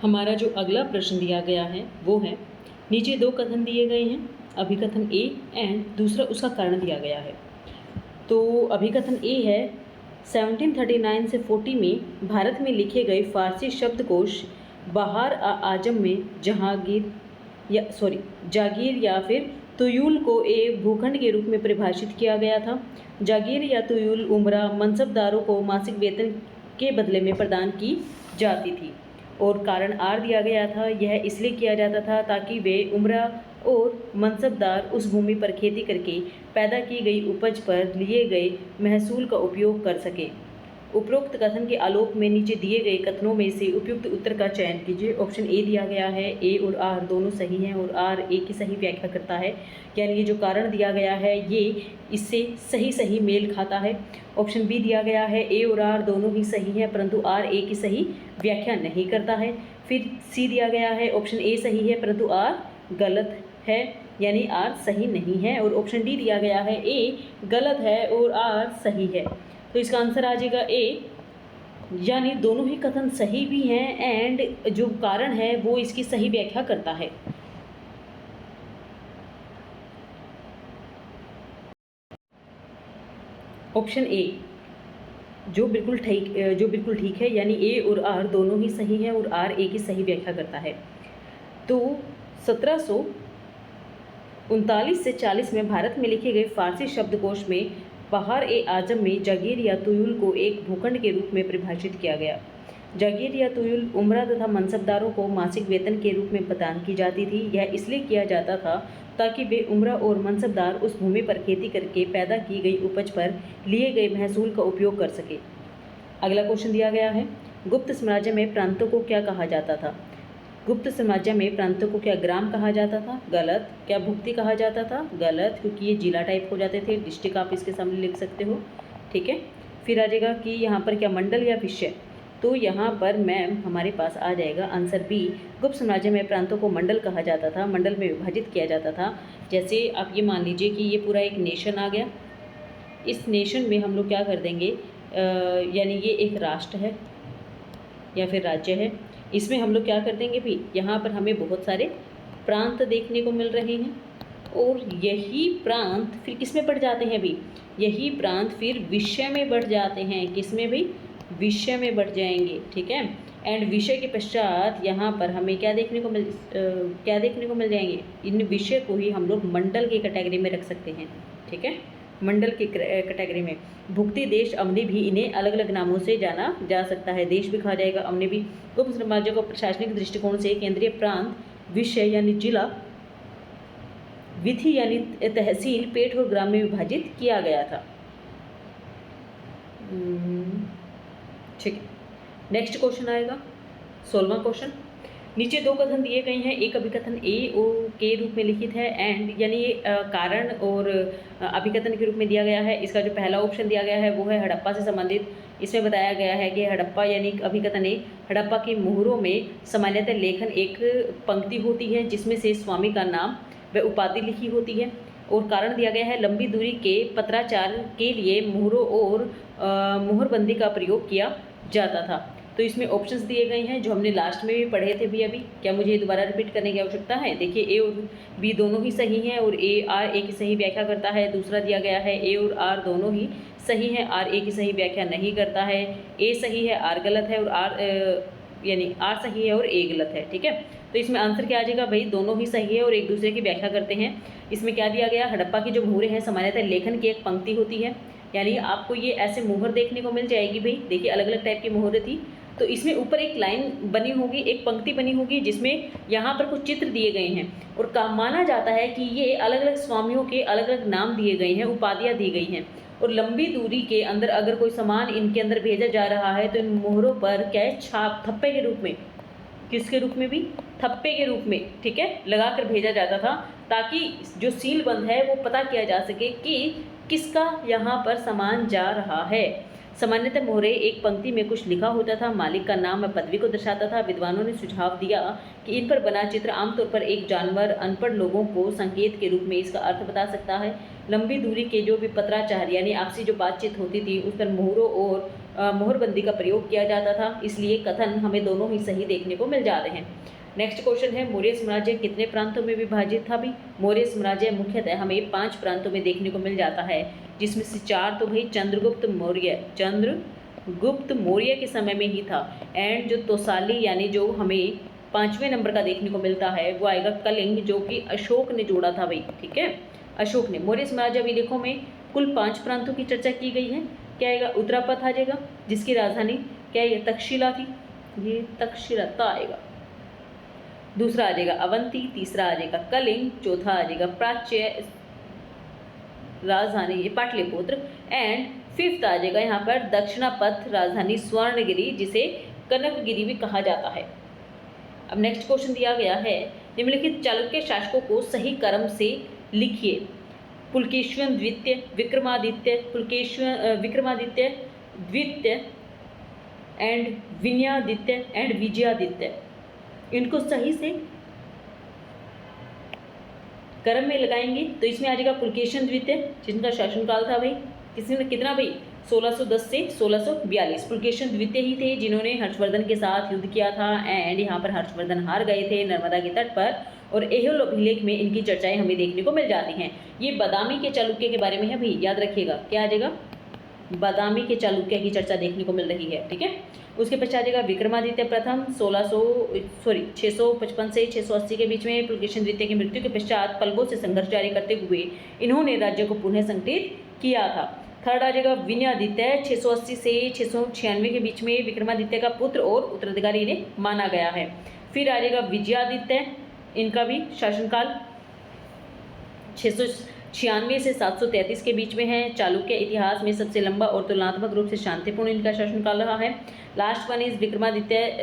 हमारा जो अगला प्रश्न दिया गया है वो है, नीचे दो कथन दिए गए हैं, अभिकथन ए एंड दूसरा उसका कारण दिया गया है। तो अभिकथन ए है 1739 से 40 में भारत में लिखे गए फारसी शब्दकोश बहार आजम में जागीर या फिर तुयूल को एक भूखंड के रूप में परिभाषित किया गया था। जागीर या तुयूल उम्रा मनसबदारों को मासिक वेतन के बदले में प्रदान की जाती थी और कारण आर दिया गया था। यह इसलिए किया जाता था ताकि वे उम्रा और मनसबदार उस भूमि पर खेती करके पैदा की गई उपज पर लिए गए महसूल का उपयोग कर सके। उपरोक्त कथन के आलोक में नीचे दिए गए कथनों में से उपयुक्त उत्तर का चयन कीजिए। ऑप्शन ए दिया गया है, ए और आर दोनों सही हैं और आर ए की सही व्याख्या करता है, यानी ये जो कारण दिया गया है ये इससे सही मेल खाता है। ऑप्शन बी दिया गया है, ए और आर दोनों ही सही हैं परंतु आर ए की सही व्याख्या नहीं करता है। फिर सी दिया गया है, ऑप्शन ए सही है परंतु आर गलत है, यानी आर सही नहीं है। और ऑप्शन डी दिया गया है, ए गलत है और आर सही है। तो इसका आंसर आ जाएगा ए, यानी दोनों ही कथन सही भी हैं एंड जो कारण है वो इसकी सही व्याख्या करता है। ऑप्शन ए जो बिल्कुल ठीक है, यानी ए और आर दोनों ही सही हैं और आर ए की सही व्याख्या करता है। तो 1739 से 40 में भारत में लिखे गए फारसी शब्दकोश में बहार ए आजम में जागीर या तुयूल को एक भूखंड के रूप में परिभाषित किया गया। जागीर या तुयूल उमरा तथा मनसबदारों को मासिक वेतन के रूप में प्रदान की जाती थी। यह इसलिए किया जाता था ताकि वे उमरा और मनसबदार उस भूमि पर खेती करके पैदा की गई उपज पर लिए गए महसूल का उपयोग कर सके। अगला क्वेश्चन दिया गया है, गुप्त साम्राज्य में प्रांतों को क्या कहा जाता था? गुप्त साम्राज्य में प्रांतों को क्या ग्राम कहा जाता था? गलत। क्या भुक्ति कहा जाता था? गलत, क्योंकि ये जिला टाइप हो जाते थे। डिस्ट्रिक्ट आप इसके सामने लिख सकते हो, ठीक है। फिर आ जाएगा कि यहाँ पर क्या मंडल या विषय, तो यहाँ पर मैम हमारे पास आ जाएगा आंसर बी, गुप्त साम्राज्य में प्रांतों को मंडल कहा जाता था, मंडल में विभाजित किया जाता था। जैसे आप ये मान लीजिए कि ये पूरा एक नेशन आ गया, इस नेशन में हम लोग क्या कर देंगे, यानी ये एक राष्ट्र है या फिर राज्य है, इसमें हम लोग क्या कर देंगे भी, यहाँ पर हमें बहुत सारे प्रांत देखने को मिल रहे हैं और यही प्रांत फिर किस में बढ़ जाते हैं भी, यही प्रांत फिर विषय में बढ़ जाते हैं। किस में भी? विषय में बढ़ जाएंगे, ठीक है। एंड विषय के पश्चात यहाँ पर हमें क्या देखने को मिल जाएंगे, इन विषय को ही हम लोग मंडल की कैटेगरी में रख सकते हैं, ठीक है। मंडल की कैटेगरी में भुक्ति, देश, अवनि भी इन्हें अलग अलग नामों से जाना जा सकता है। देश भी कहा जाएगा, अवनि भी। गुप्त साम्राज्य को प्रशासनिक दृष्टिकोण से केंद्रीय प्रांत, विषय यानी जिला, विधि यानी तहसील, पेठ और ग्राम में विभाजित किया गया था, ठीक है। नेक्स्ट क्वेश्चन आएगा 16वां क्वेश्चन, नीचे दो कथन दिए गए हैं, एक अभिकथन ए ओ के रूप में लिखित है एंड, यानी ये कारण और अभिकथन के रूप में दिया गया है। इसका जो पहला ऑप्शन दिया गया है वो है हड़प्पा से संबंधित। इसमें बताया गया है कि हड़प्पा यानी अभिकथन ए, हड़प्पा की मोहरों में सामान्यतः लेखन एक पंक्ति होती है जिसमें से स्वामी का नाम व उपाधि लिखी होती है। और कारण दिया गया है लंबी दूरी के पत्राचार के लिए मोहरों और मोहरबंदी का प्रयोग किया जाता था। तो इसमें ऑप्शंस दिए गए हैं जो हमने लास्ट में भी पढ़े थे भी अभी, क्या मुझे दोबारा रिपीट करने की आवश्यकता है? देखिए ए और बी दोनों ही सही हैं और ए आर ए की सही व्याख्या करता है। दूसरा दिया गया है ए और आर दोनों ही सही हैं, आर ए की सही व्याख्या नहीं करता है। ए सही है, आर गलत है, और यानी आर सही है और ए गलत है, ठीक है। तो इसमें आंसर क्या आ जाएगा भाई, दोनों ही सही है और एक दूसरे की व्याख्या करते हैं। इसमें क्या दिया गया, हड़प्पा की जो मोहरें हैं सामान्यतः लेखन की एक पंक्ति होती है, यानी आपको ये ऐसे मोहर देखने को मिल जाएगी भाई। देखिए अलग अलग टाइप की मोहरें थी, तो इसमें ऊपर एक लाइन बनी होगी, एक पंक्ति बनी होगी जिसमें यहाँ पर कुछ चित्र दिए गए हैं और माना जाता है कि ये अलग अलग स्वामियों के अलग अलग नाम दिए गए हैं, उपाधियाँ दी गई हैं। और लंबी दूरी के अंदर अगर कोई सामान इनके अंदर भेजा जा रहा है तो इन मोहरों पर क्या है, छाप, थप्पे के रूप में, किसके रूप में भी, थप्पे के रूप में, ठीक है, लगा कर भेजा जाता था ताकि जो सीलबंद है वो पता किया जा सके कि किसका यहाँ पर सामान जा रहा है। सामान्यतः मोहरे एक पंक्ति में कुछ लिखा होता था, मालिक का नाम व पदवी को दर्शाता था। विद्वानों ने सुझाव दिया कि इन पर बना चित्र आमतौर पर एक जानवर अनपढ़ लोगों को संकेत के रूप में इसका अर्थ बता सकता है। लंबी दूरी के जो भी पत्राचार यानी आपसी जो बातचीत होती थी उस पर मोहरों और मोहरबंदी का प्रयोग किया जाता था, इसलिए कथन हमें दोनों ही सही देखने को मिल जाते हैं। नेक्स्ट क्वेश्चन है, मौर्य साम्राज्य कितने प्रांतों में विभाजित था? भी मौर्य साम्राज्य मुख्यतः हमें 5 प्रांतों में देखने को मिल जाता है, जिसमें से 4 तो भाई चंद्रगुप्त मौर्य के समय में ही था, एंड जो तोसाली यानी जो हमें 5वें नंबर का देखने को मिलता है वो आएगा कलिंग, जो कि अशोक ने जोड़ा था भाई, ठीक है, अशोक ने। मौर्य साम्राज्य अभिलेखों में कुल 5 प्रांतों की चर्चा की गई है। क्या आएगा? उत्तरापथ आ जाएगा, जिसकी राजधानी क्या है? तक्षशिला थी, ये तक्षशिला आएगा। दूसरा आ जाएगा अवंती, तीसरा आ जाएगा कलिंग, चौथा आ जाएगा प्राच्य राजधानी ये पाटलिपुत्र, एंड फिफ्थ आ जाएगा यहाँ पर दक्षिणापथ राजधानी स्वर्णगिरी, जिसे कनकगिरी भी कहा जाता है। अब नेक्स्ट क्वेश्चन दिया गया है, निम्नलिखित चालुक्य शासकों को सही क्रम से लिखिए। पुलकेशिन द्वितीय, विक्रमादित्य द्वितीय एंड विनयादित्य एंड विजयादित्य, इनको सही से क्रम में लगाएंगे तो इसमें आ जाएगा पुलकेशिन द्वितीय, जिनका शासनकाल था भाई कितना भाई 1610 से 1642। पुलकेशिन द्वितीय ही थे जिन्होंने हर्षवर्धन के साथ युद्ध किया था, एंड यहाँ पर हर्षवर्धन हार गए थे नर्मदा के तट पर, और एहोल अभिलेख में इनकी चर्चाएं हमें देखने को मिल जाती हैं। ये बादामी के चालुक्य के बारे में है भाई, याद रखिएगा क्या आ जाएगा? बादामी के चालुक्य की चर्चा देखने को मिल रही है, ठीक है। उसके पश्चात आ जाएगा विक्रमादित्य प्रथम 655 से 680 के बीच में। पुलकेशिन द्वितीय की मृत्यु के पश्चात पल्लवों से संघर्ष जारी करते हुए इन्होंने राज्य को पुनः संगठित किया था। थर्ड आ जाएगा विनयादित्य 680 से 696 के बीच में, विक्रमादित्य का पुत्र और उत्तराधिकारी इन्हें माना गया है। फिर आ जाएगा विजयादित्य, इनका भी शासनकाल 696 से 733 के बीच में है। चालुक्य इतिहास में सबसे लंबा और तुलनात्मक रूप से शांतिपूर्ण इनका शासनकाल रहा है। लास्ट वन इज विक्रमादित्य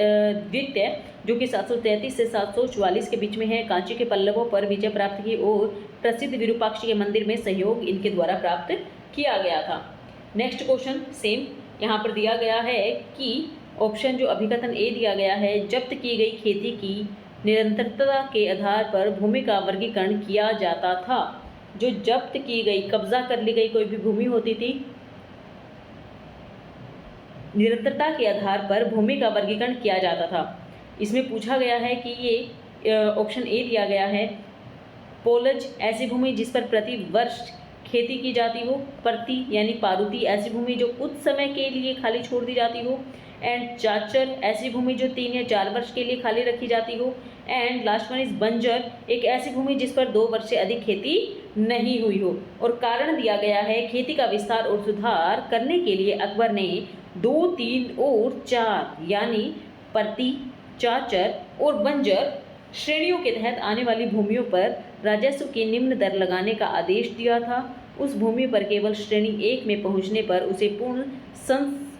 द्वितीय, जो कि 733 से 744 के बीच में है। कांची के पल्लवों पर विजय प्राप्त की और प्रसिद्ध विरूपाक्ष के मंदिर में सहयोग इनके द्वारा प्राप्त किया गया था। नेक्स्ट क्वेश्चन सेम यहाँ पर दिया गया है कि ऑप्शन जो अभिकथन ए दिया गया है, जब्त की गई खेती की निरंतरता के आधार पर भूमि का वर्गीकरण किया जाता था। जो जब्त की गई, कब्जा कर ली गई कोई भी भूमि होती थी, निरंतरता के आधार पर भूमि का वर्गीकरण किया जाता था। इसमें पूछा गया है कि ये ऑप्शन ए दिया गया है, पोलज ऐसी भूमि जिस पर प्रति वर्ष खेती की जाती हो, परती यानी पारुती ऐसी भूमि जो कुछ समय के लिए खाली छोड़ दी जाती हो, एंड चाचर ऐसी भूमि जो 3 या 4 वर्ष के लिए खाली रखी जाती हो, एंड लास्ट वन इज बंजर, एक ऐसी भूमि जिस पर 2 वर्ष से अधिक खेती नहीं हुई हो। और कारण दिया गया है, खेती का विस्तार और सुधार करने के लिए अकबर ने 2, 3 और 4 यानी परती, चाचर और बंजर श्रेणियों के तहत आने वाली भूमियों पर राजस्व की निम्न दर लगाने का आदेश दिया था। उस भूमि पर केवल श्रेणी 1 में पहुंचने पर उसे पूर्ण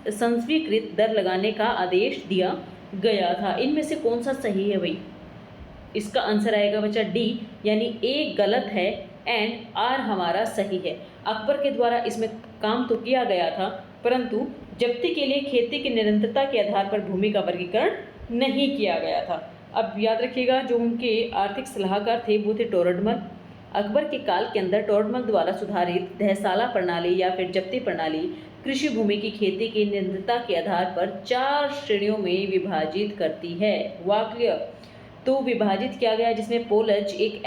संस्वीकृत दर लगाने का आदेश दिया गया था। इनमें से कौन सा सही है भाई? इसका आंसर आएगा बच्चा डी, यानी ए गलत है एंड आर हमारा सही है। अकबर के द्वारा इसमें काम तो किया गया था, परंतु जब्ती के लिए खेती की निरंतरता के आधार पर भूमि का वर्गीकरण नहीं किया गया था। अब याद रखिएगा, जो उनके आर्थिक सलाहकार थे वो थे टोरडमल। अकबर के काल के अंदर टोरडमल द्वारा सुधारित तहसाला प्रणाली या फिर जब्ती प्रणाली कृषि भूमि की खेती की निरंतरता के आधार पर 4 श्रेणियों में विभाजित करती है। वाक्य तो विभाजित किया गया जिसमें पोलज एक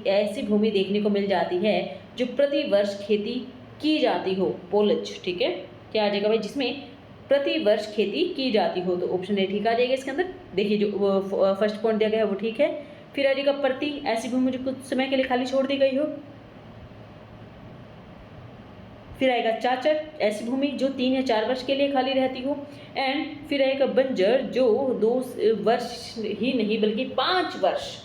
ऐसी भूमि देखने को मिल जाती है जो प्रति वर्ष खेती की जाती हो। पोलज, ठीक है, क्या आ जाएगा भाई? जिसमें प्रति वर्ष खेती की जाती हो, तो ऑप्शन ए ठीक आ जाएगा इसके अंदर। देखिए जो फर्स्ट पॉइंट दिया गया है वो ठीक है। फिर आ जाएगा प्रति ऐसी भूमि जो कुछ समय के लिए खाली छोड़ दी गई हो। फिर आएगा चाचर ऐसी भूमि जो 3 या 4 वर्ष के लिए खाली रहती हो, एंड फिर आएगा बंजर जो 2 वर्ष ही नहीं बल्कि 5 वर्ष।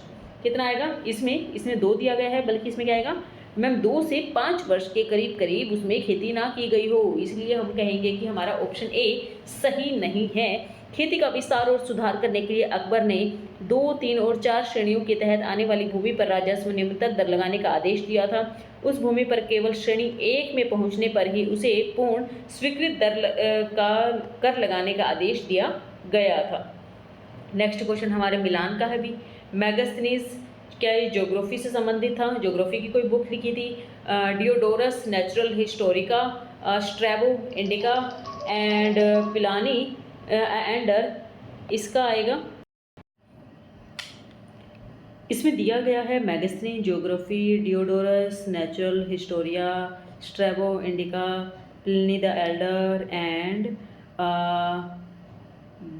कितना आएगा इसमें 2 दिया गया है, बल्कि इसमें क्या आएगा मैम 2 से 5 वर्ष के करीब करीब उसमें खेती ना की गई हो, इसलिए हम कहेंगे कि हमारा ऑप्शन ए सही नहीं है। खेती का विस्तार और सुधार करने के लिए अकबर ने 2, 3 और 4 श्रेणियों के तहत आने वाली भूमि पर राजस्व निम्नतम दर लगाने का आदेश दिया था। उस भूमि पर केवल श्रेणी 1 में पहुंचने पर ही उसे पूर्ण स्वीकृत दर का कर लगाने का आदेश दिया गया था। नेक्स्ट क्वेश्चन हमारे मिलान का है भी। मैगस्थनीज क्या ये ज्योग्राफी से संबंधित था? ज्योग्राफी की कोई बुक लिखी थी? Diodorus Natural Historica, Strabo Indica and पिलानी एंडर, इसका आएगा। इसमें दिया गया है Megasthenes, geography, Diodorus, Natural Historia, Strabo Indica, Pliny the elder and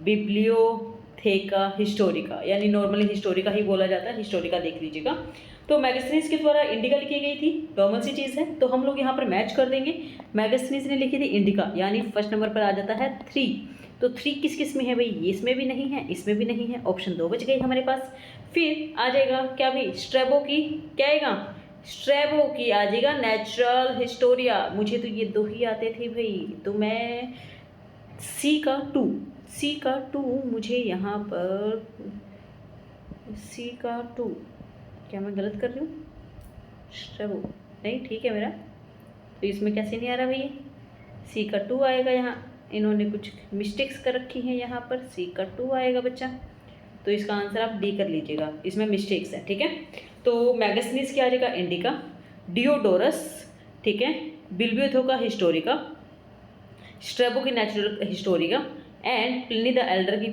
Bibliotheca Historica, यानी नॉर्मली हिस्टोरिका ही बोला जाता है, हिस्टोरिका देख लीजिएगा। तो मैगस्थनीज के द्वारा इंडिका लिखी गई थी, नॉर्मल सी चीज़ है, तो हम लोग यहाँ पर मैच कर देंगे। मैगस्थनीज ने लिखी थी इंडिका, यानी फर्स्ट नंबर पर आ जाता है 3। तो 3 किस किस में है भाई, ये इसमें भी नहीं है, इसमें भी नहीं है, ऑप्शन 2 बच गई हमारे पास। फिर आ जाएगा क्या भाई, स्ट्रैबो की, क्या आएगा, स्ट्रैबो की आ जाएगा नेचुरल हिस्टोरिया। मुझे तो ये 2 ही आते थे भाई, तो मैं सी का 2 मुझे यहाँ पर सी का 2, क्या मैं गलत कर रही हूँ, स्ट्रैबो नहीं ठीक है मेरा, तो इसमें कैसे नहीं आ रहा भैया, सी का 2 आएगा। यहाँ इन्होंने कुछ मिस्टेक्स कर रखी हैं, यहाँ पर सी का 2 आएगा बच्चा, तो इसका आंसर आप डी कर लीजिएगा, इसमें मिस्टेक्स है, ठीक है। तो मैगस्थनीज क्या आ जाएगा, इंडिका, डियोडोरस, ठीक है, बिब्लियोथेका हिस्टोरिका, स्ट्रैबो की natural Historica and Pliny the Elder की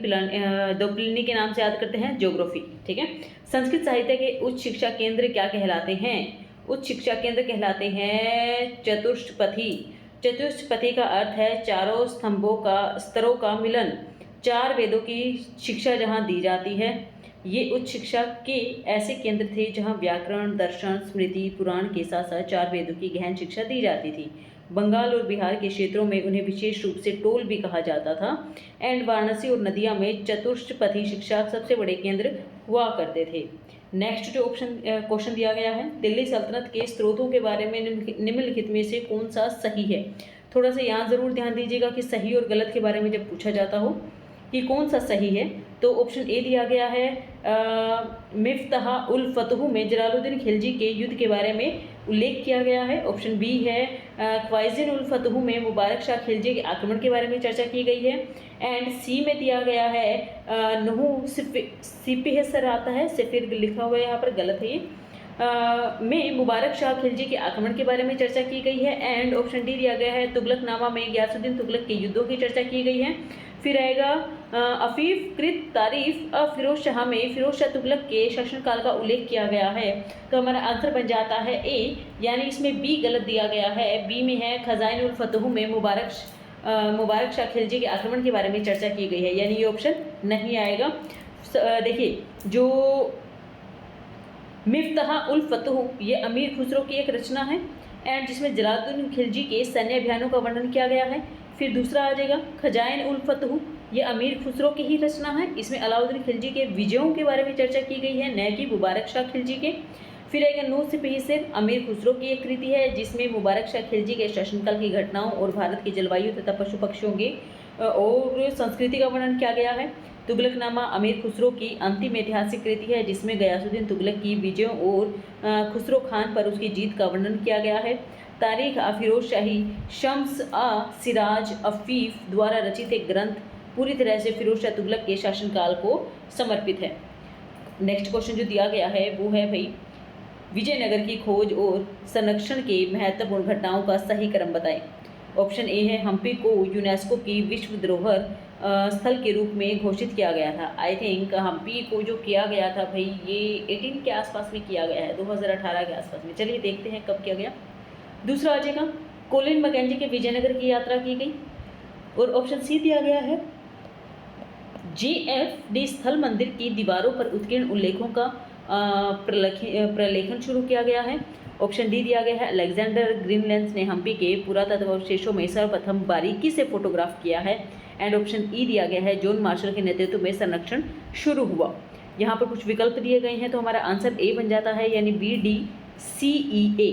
दो प्लिनी के नाम से याद करते हैं, ज्योग्राफी, ठीक है। संस्कृत साहित्य के उच्च शिक्षा केंद्र क्या कहलाते हैं, उच्च शिक्षा केंद्र कहलाते हैं चतुष्पथी। चतुष्पथी का अर्थ है चारों स्तरों का मिलन, 4 वेदों की शिक्षा जहाँ दी जाती है। ये उच्च शिक्षा के ऐसे केंद्र थे जहाँ व्याकरण, दर्शन, स्मृति, पुराण के साथ साथ 4 वेदों की गहन शिक्षा दी जाती थी। बंगाल और बिहार के क्षेत्रों में उन्हें विशेष रूप से टोल भी कहा जाता था। एंड वाराणसी और नदिया में चतुष्पथी शिक्षा सबसे बड़े केंद्र हुआ करते थे। नेक्स्ट जो क्वेश्चन दिया गया है, दिल्ली सल्तनत के स्रोतों के बारे में निम्नलिखित में से कौन सा सही है। थोड़ा सा यहाँ ज़रूर ध्यान दीजिएगा कि सही और गलत के बारे में जब पूछा जाता हो कि कौन सा सही है, तो ऑप्शन ए दिया गया है मिफ्ताह उल फतह में जलालुद्दीन खिलजी के युद्ध के बारे में उल्लेख किया गया है। ऑप्शन बी है ख्वाइज़िन उल फतह में मुबारक शाह खिलजी के आक्रमण के बारे में चर्चा की गई है। एंड सी में दिया गया है नहू सिपिह सर आता है, सिफिर लिखा हुआ है यहाँ पर, गलत है ये, में मुबारक शाह खिलजी के आक्रमण के बारे में चर्चा की गई है। एंड ऑप्शन डी दिया गया है तुगलकनामा में गयासुद्दीन तुगलक के युद्धों की चर्चा की गई है। फिर आएगा अफीफ कृत तारीफ फिरोज शाह में फिरोज शाह तुगलक के शासनकाल का उल्लेख किया गया है। तो हमारा आंसर बन जाता है ए, यानी इसमें बी गलत दिया गया है। बी में है खजाइन उल फतह में मुबारक शाह खिलजी के आक्रमण के बारे में चर्चा की गई है, यानी ये ऑप्शन नहीं आएगा। देखिए, जो मिफ्ताह उल फतह ये अमीर खुसरो की एक रचना है, एंड जिसमें जलालुद्दीन खिलजी के सैन्य अभियानों का वर्णन किया गया है। फिर दूसरा आ जाएगा खजाइन उल फतह, ये अमीर खुसरो की ही रचना है, इसमें अलाउद्दीन खिलजी के विजयों के बारे में चर्चा की गई है, न कि मुबारक शाह खिलजी के। फिर आएगा नू सिपही सिर, अमीर खुसरो की एक कृति है जिसमें मुबारक शाह खिलजी के शासनकाल की घटनाओं और भारत की जलवायु तथा पशु पक्षियों के और संस्कृति का वर्णन किया गया है। तुगलकनामा अमीर खुसरो की अंतिम ऐतिहासिक कृति है जिसमें गयासुद्दीन तुगलक की विजयों और खुसरो खान पर उसकी जीत का वर्णन किया गया है। तारीख फिरोज शाही शम्स सिराज अफीफ द्वारा रचित एक ग्रंथ पूरी तरह से फिरोज शाह तुगलक के शासनकाल को समर्पित है। नेक्स्ट क्वेश्चन जो दिया गया है वो है भाई, विजयनगर की खोज और संरक्षण के महत्वपूर्ण घटनाओं का सही क्रम बताएं। ऑप्शन ए है हम्पी को यूनेस्को की विश्व धरोहर स्थल के रूप में घोषित किया गया था। आई थिंक हम्पी को जो किया गया था भाई, ये 18 के आसपास में किया गया है, 2018 के आसपास में। चलिए देखते हैं कब किया गया। दूसरा आ जाएगा कोलिन मैकेंजी के विजयनगर की यात्रा की गई, और ऑप्शन सी दिया गया है JFD स्थल मंदिर की दीवारों पर उत्कीर्ण उल्लेखों का प्रलेखन शुरू किया गया है। ऑप्शन डी दिया गया है अलेक्जेंडर ग्रीनलैंड ने हम्पी के पुरातत्व अवशेषों में सर्वप्रथम बारीकी से फोटोग्राफ किया है। एंड ऑप्शन ई दिया गया है जॉन मार्शल के नेतृत्व में संरक्षण शुरू हुआ। यहाँ पर कुछ विकल्प दिए गए हैं, तो हमारा आंसर ए बन जाता है, यानी BDCEA।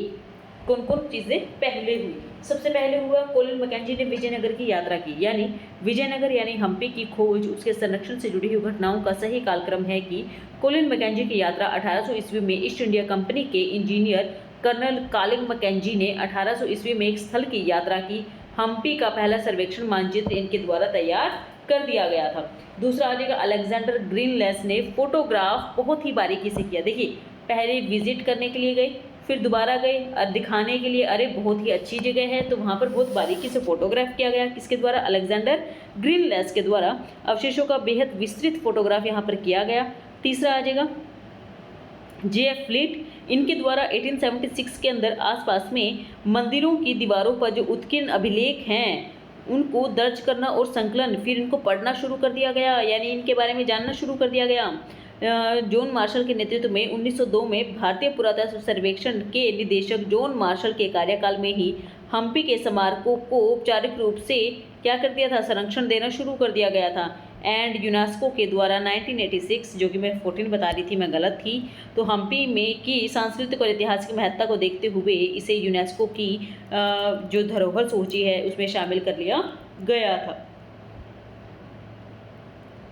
कौन कौन चीज़ें पहले हुई? सबसे पहले हुआ कोलिन मैकेंजी ने विजयनगर की यात्रा की, यानी विजयनगर यानी हम्पी की खोज उसके संरक्षण से जुड़ी हुई घटनाओं का सही कालक्रम है कि कोलिन मैकेंजी की यात्रा 1800 ईस्वी में ईस्ट इंडिया कंपनी के इंजीनियर कर्नल कॉलिन मैकेंजी ने 1800 ईस्वी में एक स्थल की यात्रा की। हम्पी का पहला सर्वेक्षण मानचित्र इनके द्वारा तैयार कर दिया गया था। दूसरा आ जाएगा अलेक्जेंडर ग्रीनलैंड ने फोटोग्राफ बहुत ही बारीकी से किया। देखिए, पहले विजिट करने के लिए गए, फिर दोबारा गए दिखाने के लिए अरे बहुत ही अच्छी जगह है, तो वहाँ पर बहुत बारीकी से फोटोग्राफ किया गया। किसके द्वारा? अलेक्जेंडर ग्रीनलेस के द्वारा अवशेषों का बेहद विस्तृत फोटोग्राफ यहाँ पर किया गया। तीसरा आ जाएगा J.F. फ्लीट, इनके द्वारा 1876 के अंदर आसपास में मंदिरों की दीवारों पर जो उत्कीर्ण अभिलेख हैं उनको दर्ज करना और संकलन, फिर इनको पढ़ना शुरू कर दिया गया, यानी इनके बारे में जानना शुरू कर दिया गया। जॉन मार्शल के नेतृत्व में 1902 में भारतीय पुरातत्व सर्वेक्षण के निदेशक जॉन मार्शल के कार्यकाल में ही हम्पी के स्मारकों को औपचारिक रूप से क्या कर दिया था? संरक्षण देना शुरू कर दिया गया था। एंड यूनेस्को के द्वारा 1986, जो कि मैं 14 बता रही थी, मैं गलत थी, तो हम्पी में की सांस्कृतिक और ऐतिहासिक महत्ता को देखते हुए इसे यूनेस्को की जो धरोहर सूची है उसमें शामिल कर लिया गया था।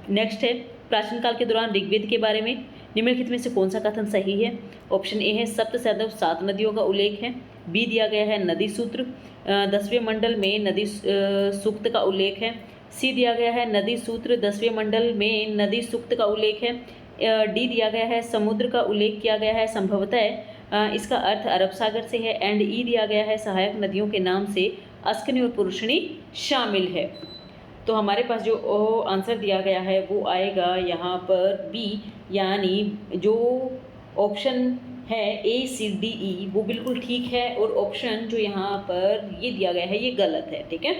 नेक्स्ट है प्राचीन काल के दौरान ऋग्वेद के बारे में निम्नलिखित में से कौन सा कथन सही है? ऑप्शन ए है सप्त सैंधव 7 नदियों का उल्लेख है। बी दिया गया है नदी सूत्र 10वें मंडल में नदी सूक्त का उल्लेख है। सी दिया गया है नदी सूत्र 10वें मंडल में नदी सूक्त का उल्लेख है। डी दिया गया है समुद्र का उल्लेख किया गया है, संभवतः इसका अर्थ अरब सागर से है। एंड ई दिया गया है सहायक नदियों के नाम से अस्कनी और पुरुषणी शामिल है। तो हमारे पास जो आंसर दिया गया है वो आएगा यहाँ पर बी, यानी जो ऑप्शन है ए सी डी ई वो बिल्कुल ठीक है, और ऑप्शन जो यहाँ पर ये दिया गया है ये गलत है। ठीक है,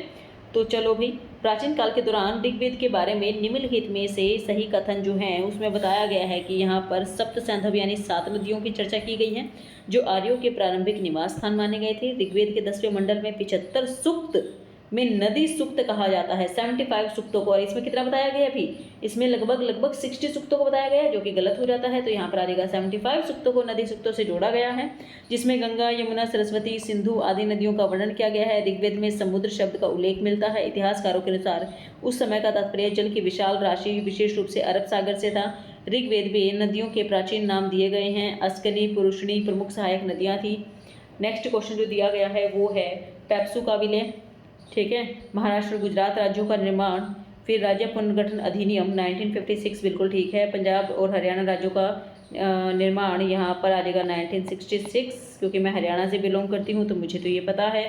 तो चलो भाई, प्राचीन काल के दौरान ऋग्वेद के बारे में निम्नलिखित में से सही कथन जो हैं उसमें बताया गया है कि यहाँ पर सप्त सैंधव यानी 7 नदियों की चर्चा की गई है जो आर्यों के प्रारंभिक निवास स्थान माने गए थे। ऋग्वेद के 10वें मंडल में 75 सूक्त में नदी सूक्त कहा जाता है, 75 सूक्तों को, और इसमें कितना बताया गया अभी? इसमें लगभग 60 सूक्तों को बताया गया है, जो कि गलत हो जाता है। तो यहाँ पर आ जाएगा 75 सूक्तों को नदी सूक्तों से जोड़ा गया है, जिसमें गंगा, यमुना, सरस्वती, सिंधु आदि नदियों का वर्णन किया गया है। ऋग्वेद में समुद्र शब्द का उल्लेख मिलता है। इतिहासकारों के अनुसार उस समय का तात्पर्य जल की विशाल राशि विशेष रूप से अरब सागर से था। ऋग्वेद में नदियों के प्राचीन नाम दिए गए हैं। अस्कनी, पुरुषणी प्रमुख सहायक नदियाँ थी। नेक्स्ट क्वेश्चन जो दिया गया है वो है पेप्सू का विलय। ठीक है, महाराष्ट्र गुजरात राज्यों का निर्माण, फिर राज्य पुनर्गठन अधिनियम 1956 बिल्कुल ठीक है। पंजाब और हरियाणा राज्यों का निर्माण यहाँ पर आ जाएगा 1966, क्योंकि मैं हरियाणा से बिलोंग करती हूँ तो मुझे तो ये पता है।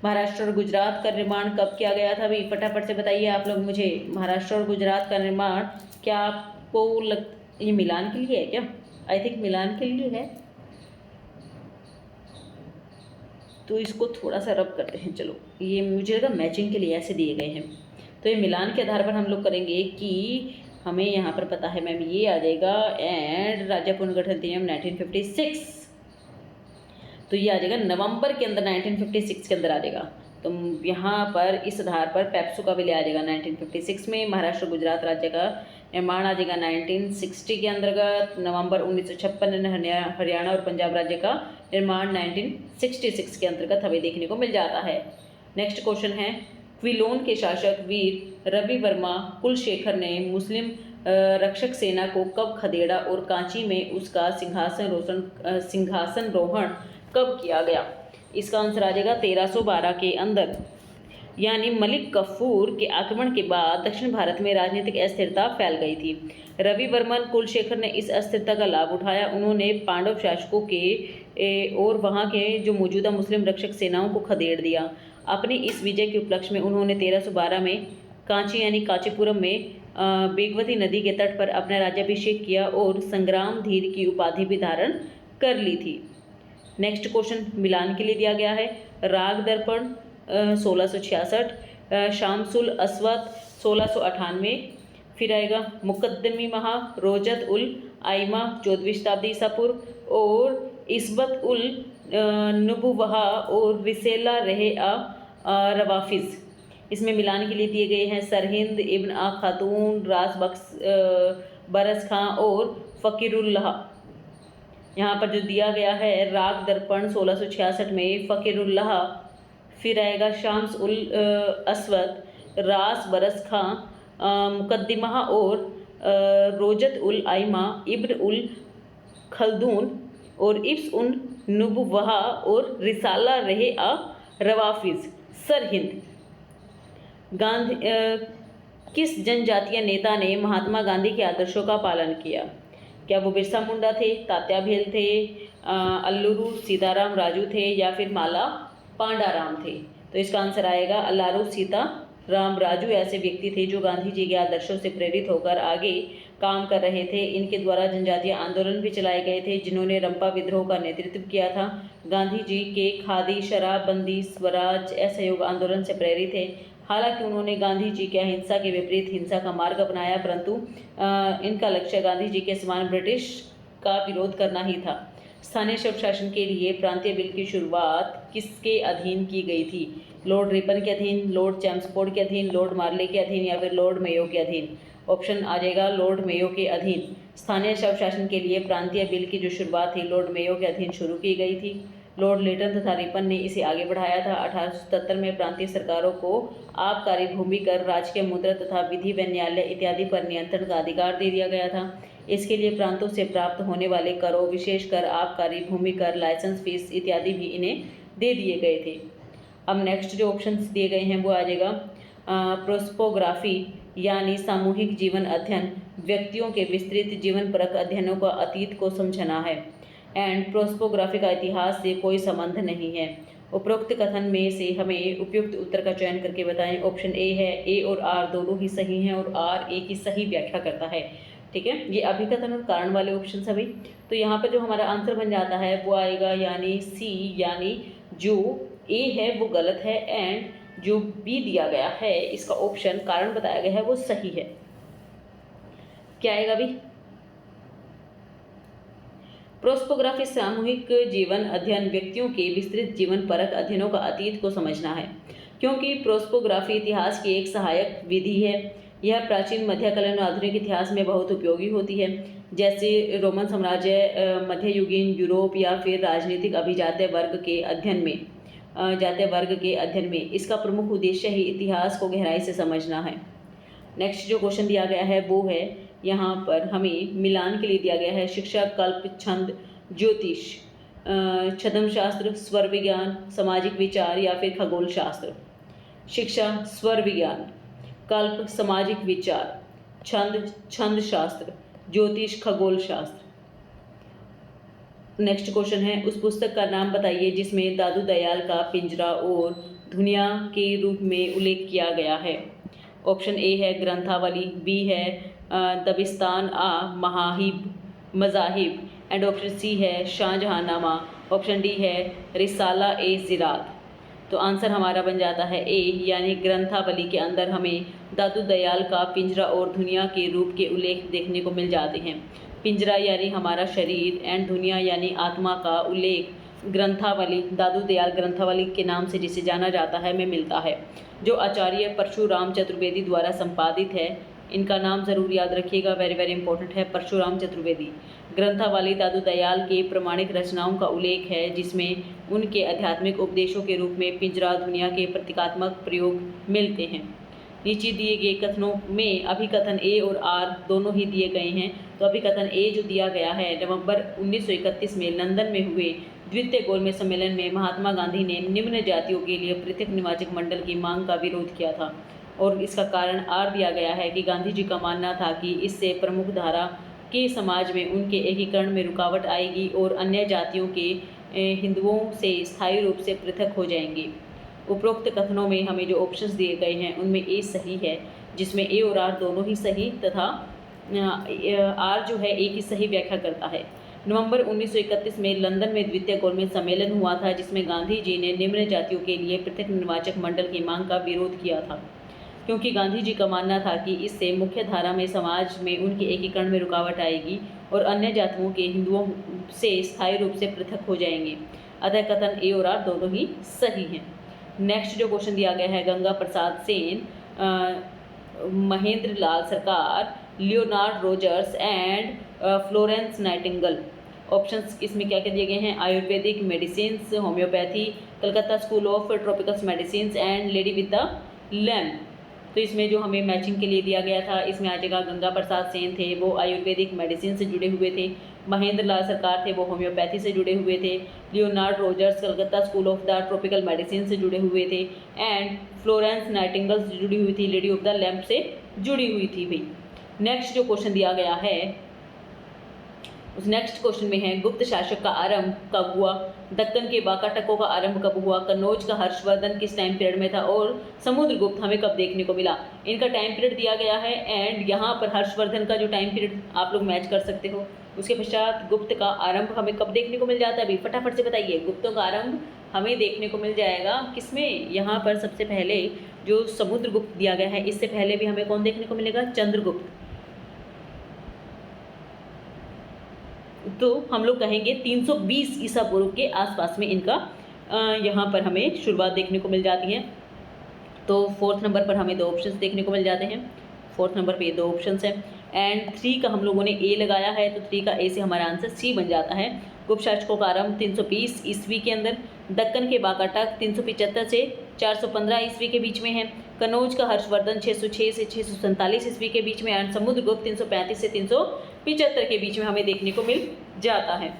महाराष्ट्र और गुजरात का निर्माण कब किया गया था? भाई फटाफट से बताइए आप लोग मुझे, महाराष्ट्र और गुजरात का निर्माण क्या आपको ये मिलान के लिए है क्या? आई थिंक मिलान के लिए है, तो इसको थोड़ा सा रब करते हैं। चलो, ये मुझे लगा मैचिंग के लिए ऐसे दिए गए हैं, तो ये मिलान के आधार पर हम लोग करेंगे कि हमें यहाँ पर पता है मैम ये आ जाएगा। एंड राज्य पुनर्गठन अधिनियम 1956, तो ये आ जाएगा नवंबर के अंदर, 1956 के अंदर आ जाएगा। तो यहाँ पर इस आधार पर पेप्सू का विलय आ जाएगा 1956 में। महाराष्ट्र गुजरात राज्य का निर्माण आ जाएगा 1960 के अंतर्गत। नवंबर 1956 हरियाणा और पंजाब राज्य का निर्माण 1966 के अंतर्गत हमें देखने को मिल जाता है। नेक्स्ट क्वेश्चन है, क्विलोन के शासक वीर रवि वर्मा कुलशेखर ने मुस्लिम रक्षक सेना को कब खदेड़ा और कांची में उसका सिंहासन रोहण कब किया गया? इसका आंसर आ जाएगा 1312 के अंदर, यानी मलिक कफूर के आक्रमण के बाद दक्षिण भारत में राजनीतिक अस्थिरता फैल गई थी। रवि वर्मन कुलशेखर ने इस अस्थिरता का लाभ उठाया। उन्होंने पांडव शासकों के और वहां के जो मौजूदा मुस्लिम रक्षक सेनाओं को खदेड़ दिया। अपनी इस विजय के उपलक्ष्य में उन्होंने 1312 में कांची यानी कांचीपुरम में बेगवती नदी के तट पर अपना राज्याभिषेक किया और संग्राम धीर की उपाधि भी धारण कर ली थी। नेक्स्ट क्वेश्चन मिलान के लिए दिया गया है। राग दर्पण 1666, शामसुल अस्वत 1698, फिर आएगा मुकद्दमी महा रोजत उल आइमा 14वीं शताब्दी ईसा पूर्व, और इसबत उल नुबुवहा और रिसेला रहे रवाफिज। इसमें मिलान के लिए दिए गए हैं सरहिंद, इब्न आ खातून, रास बख्श बरस खां और फ़कीरुल्लाह। यहाँ पर जो दिया गया है राग दर्पण 1666 में फ़कीरुल्लाह, फिर आएगा शाम्स उल अस्वद, रास बरस खां, मुकद्दिमा और रोजत उल आइमा, इब्न उल खल्दून और इब्स उन नुबुवहा और रिसाला रहे रवाफिज। सरहिंद। गांधी किस जनजातीय नेता ने महात्मा गांधी के आदर्शों का पालन किया? क्या वो बिरसा मुंडा थे, तात्या भेल थे, अल्लूरू सीताराम राजू थे या फिर माला पांडाराम थे। तो इसका आंसर आएगा अल्लारू सीताराम राजू ऐसे व्यक्ति थे जो गांधी जी के आदर्शों से प्रेरित होकर आगे काम कर रहे थे। इनके द्वारा जनजातीय आंदोलन भी चलाए गए थे जिन्होंने रंपा विद्रोह का नेतृत्व किया था। गांधी जी के खादी शराबबंदी स्वराज असहयोग आंदोलन से प्रेरित थे। हालांकि उन्होंने गांधी जी के अहिंसा के विपरीत हिंसा का मार्ग अपनाया, परंतु इनका लक्ष्य गांधी जी के समान ब्रिटिश का विरोध करना ही था। स्थानीय स्वशासन के लिए प्रांतीय बिल की शुरुआत किसके अधीन की गई थी? लॉर्ड रिपन के अधीन, लॉर्ड चैम्सफोर्ड के अधीन, लॉर्ड मार्ले के अधीन या फिर लॉर्ड मेयो के अधीन? ऑप्शन आ जाएगा लॉर्ड मेयो के अधीन। स्थानीय स्वशासन के लिए प्रांतीय बिल की जो शुरुआत थी लॉर्ड मेयो के अधीन शुरू की गई थी। लॉर्ड लिटन तथा रिपन ने इसे आगे बढ़ाया था। 1877 में प्रांतीय सरकारों को आबकारी, भूमि कर, राजकीय मुद्रा तथा विधि व न्यायालय इत्यादि पर नियंत्रण का अधिकार दे दिया गया था। इसके लिए प्रांतों से प्राप्त होने वाले करों, विशेषकर आबकारी, भूमि कर, लाइसेंस फीस इत्यादि भी इन्हें दे दिए गए थे। अब नेक्स्ट जो ऑप्शंस दिए गए हैं वो आ जाएगा प्रोस्पोग्राफी यानी सामूहिक जीवन अध्ययन, व्यक्तियों के विस्तृत जीवन परक अध्ययनों का अतीत को समझना है। एंड प्रोस्पोग्राफी का इतिहास से कोई संबंध नहीं है। उपरोक्त कथन में से हमें उपयुक्त उत्तर का चयन करके बताएं। ऑप्शन ए है, ए और आर दोनों ही सही हैं और आर ए की सही व्याख्या करता है। ठीक है, ये अभिकथन और कारण वाले ऑप्शन सभी। तो यहाँ पर जो हमारा आंसर बन जाता है वो आएगा यानी सी, यानी जो ए है वो गलत है एंड जो बी दिया गया है इसका ऑप्शन कारण बताया गया है वो सही है। क्या आएगा अभी? प्रोस्पोग्राफी सामूहिक जीवन अध्ययन, व्यक्तियों के विस्तृत जीवन परक अध्ययनों का अतीत को समझना है। क्योंकि प्रोस्पोग्राफी इतिहास की एक सहायक विधि है। यह प्राचीन, मध्यकालीन और आधुनिक इतिहास में बहुत उपयोगी होती है, जैसे रोमन साम्राज्य, मध्ययुगीन यूरोप या फिर राजनीतिक अभिजात्य वर्ग के अध्ययन में इसका प्रमुख उद्देश्य ही इतिहास को गहराई से समझना है। नेक्स्ट जो क्वेश्चन दिया गया है वो है यहाँ पर हमें मिलान के लिए दिया गया है शिक्षा, कल्प, छंद, ज्योतिष, छद्म शास्त्र, स्वर विज्ञान, सामाजिक विचार या फिर खगोल शास्त्र। शिक्षा, स्वर विज्ञान, कल्प, सामाजिक विचार, छंद शास्त्र, ज्योतिष, खगोल शास्त्र। नेक्स्ट क्वेश्चन है उस पुस्तक का नाम बताइए जिसमें दादू दयाल का पिंजरा और दुनिया के रूप में उल्लेख किया गया है। ऑप्शन ए है ग्रंथावली, बी है दबिस्तान मज़ाहिब एंड ऑप्शन सी है शाहजहांनामा, ऑप्शन डी है रिसाला ए ज़िरात। तो आंसर हमारा बन जाता है ए, यानी ग्रंथावली के अंदर हमें दादू दयाल का पिंजरा और दुनिया के रूप के उल्लेख देखने को मिल जाते हैं। पिंजरा यानी हमारा शरीर एंड दुनिया यानी आत्मा का उल्लेख ग्रंथावली, दादू दयाल ग्रंथावली के नाम से जिसे जाना जाता है में मिलता है, जो आचार्य परशुराम चतुर्वेदी द्वारा संपादित है। इनका नाम ज़रूर याद रखिएगा, वेरी वेरी इंपॉर्टेंट है, परशुराम चतुर्वेदी। ग्रंथावली दादू दयाल के प्रमाणिक रचनाओं का उल्लेख है जिसमें उनके आध्यात्मिक उपदेशों के रूप में पिंजरा, दुनिया के प्रतीकात्मक प्रयोग मिलते हैं। नीचे दिए गए कथनों में अभिकथन ए और आर दोनों ही दिए गए हैं। तो अभिकथन ए जो दिया गया है, नवंबर 1931 में लंदन में हुए द्वितीय गोलमेज सम्मेलन में महात्मा गांधी ने निम्न जातियों के लिए पृथक निर्वाचक मंडल की मांग का विरोध किया था और इसका कारण आर दिया गया है कि गांधी जी का मानना था कि इससे प्रमुख धारा के समाज में उनके एकीकरण में रुकावट आएगी और अन्य जातियों के हिंदुओं से स्थायी रूप से पृथक हो जाएंगे। उपरोक्त कथनों में हमें जो ऑप्शंस दिए गए हैं उनमें ए सही है, जिसमें ए और आर दोनों ही सही तथा आर जो है ए की सही व्याख्या करता है। नवंबर 1931 में लंदन में द्वितीय गोलमेज सम्मेलन हुआ था जिसमें गांधी जी ने निम्न जातियों के लिए पृथक निर्वाचक मंडल की मांग का विरोध किया था, क्योंकि गांधी जी का मानना था कि इससे मुख्य धारा में समाज में उनके एकीकरण में रुकावट आएगी और अन्य जातियों के हिंदुओं से स्थायी रूप से पृथक हो जाएंगे। अतः कथन ए और आर दोनों ही सही हैं। नेक्स्ट जो क्वेश्चन दिया गया है गंगा प्रसाद सेन, महेंद्र लाल सरकार, Leonard Rogers and Florence Nightingale. Options इसमें क्या क्या दिए गए हैं? Ayurvedic medicines, homeopathy, Calcutta school of tropical medicines and lady with the lamp. तो इसमें जो हमें मैचिंग के लिए दिया गया था इसमें आ जाएगा गंगा प्रसाद सेन थे वो आयुर्वेदिक मेडिसिन से जुड़े हुए थे, महेंद्र लाल सरकार थे वो होम्योपैथी से जुड़े हुए थे, Leonard Rogers Calcutta school of the tropical medicine से जुड़े हुए थे एंड फ्लोरेंस नाइटिंगेल से जुड़ी हुई थी, लेडी ऑफ द लैम्प से जुड़ी हुई थी। भाई नेक्स्ट जो क्वेश्चन दिया गया है उस नेक्स्ट क्वेश्चन में है गुप्त शासक का आरंभ कब हुआ, दक्कन के वाकाटकों का आरंभ कब हुआ, कन्नौज का हर्षवर्धन किस टाइम पीरियड में था और समुद्रगुप्त हमें कब देखने को मिला। इनका टाइम पीरियड दिया गया है एंड यहाँ पर हर्षवर्धन का जो टाइम पीरियड आप लोग मैच कर सकते हो। उसके पश्चात गुप्त का आरंभ हमें कब देखने को मिल जाता है, अभी फटाफट से बताइए। गुप्तों का आरंभ हमें देखने को मिल जाएगा किसमें, यहाँ पर सबसे पहले जो समुद्रगुप्त दिया गया है, इससे पहले भी हमें कौन देखने को मिलेगा, चंद्रगुप्त। तो हम लोग कहेंगे 320 ईसा पूर्व के आसपास में इनका यहाँ पर हमें शुरुआत देखने को मिल जाती है। तो 4th नंबर पर हमें 2 ऑप्शंस देखने को मिल जाते हैं। 4th नंबर पे ये 2 ऑप्शंस हैं एंड 3 का हम लोगों ने ए लगाया है, तो 3 का ए से हमारा आंसर सी बन जाता है। गुप्त शासकों का आरंभ 320 ईस्वी के अंदर, दक्कन के वाकाटक 375 से 415 ईस्वी के बीच में है, कन्नौज का हर्षवर्धन 606 से 647 ईस्वी के बीच में एंड समुद्रगुप्त 335 से 375 के बीच में हमें देखने को मिल जाता है।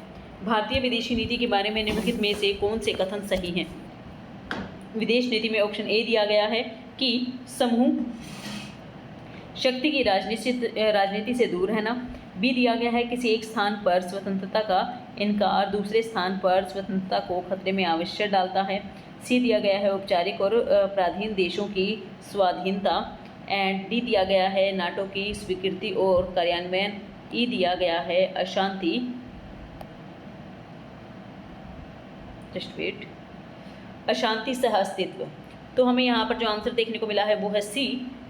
भारतीय विदेशी नीति के बारे में निम्नलिखित में से कौन से कथन सही हैं। विदेश नीति में ऑप्शन ए दिया गया है कि समूह शक्ति की राजनीति से दूर रहना, बी दिया गया है किसी एक स्थान पर स्वतंत्रता का इनकार दूसरे स्थान पर स्वतंत्रता को खतरे में अवश्य डालता है, सी दिया गया है औपचारिक और पराधीन देशों की स्वाधीनता एंड डी दिया गया है नाटो की स्वीकृति और कार्यान्वयन, ई दिया गया है अशांति अशांति सह अस्तित्व। तो हमें यहाँ पर जो आंसर देखने को मिला है वो है सी,